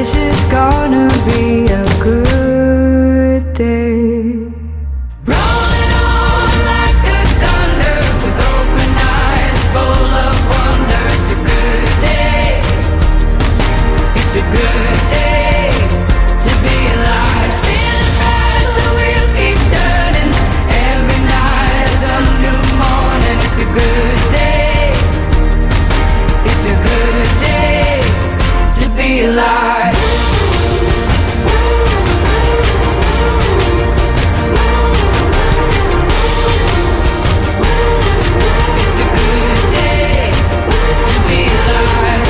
This is gonna be a good day. Rolling on like the thunder with open eyes full of wonder. It's a good day. It's a good day to be alive. Spinning fast, the wheels keep turning. Every night is a new morning. It's a good day. It's a good day to be alive. It's a good day to be alive.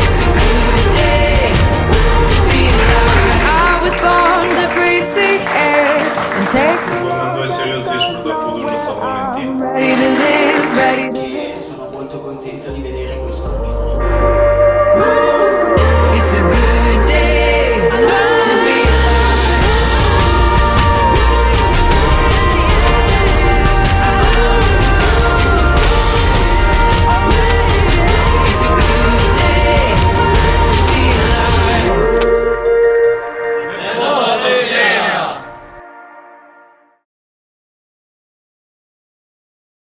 It's a good day to be alive. I was born to breathe the air and take Mendoj seriozisht për të futur në sallonin tim. ready to live, ready to Che sono molto contento di vedere questo video. It's a good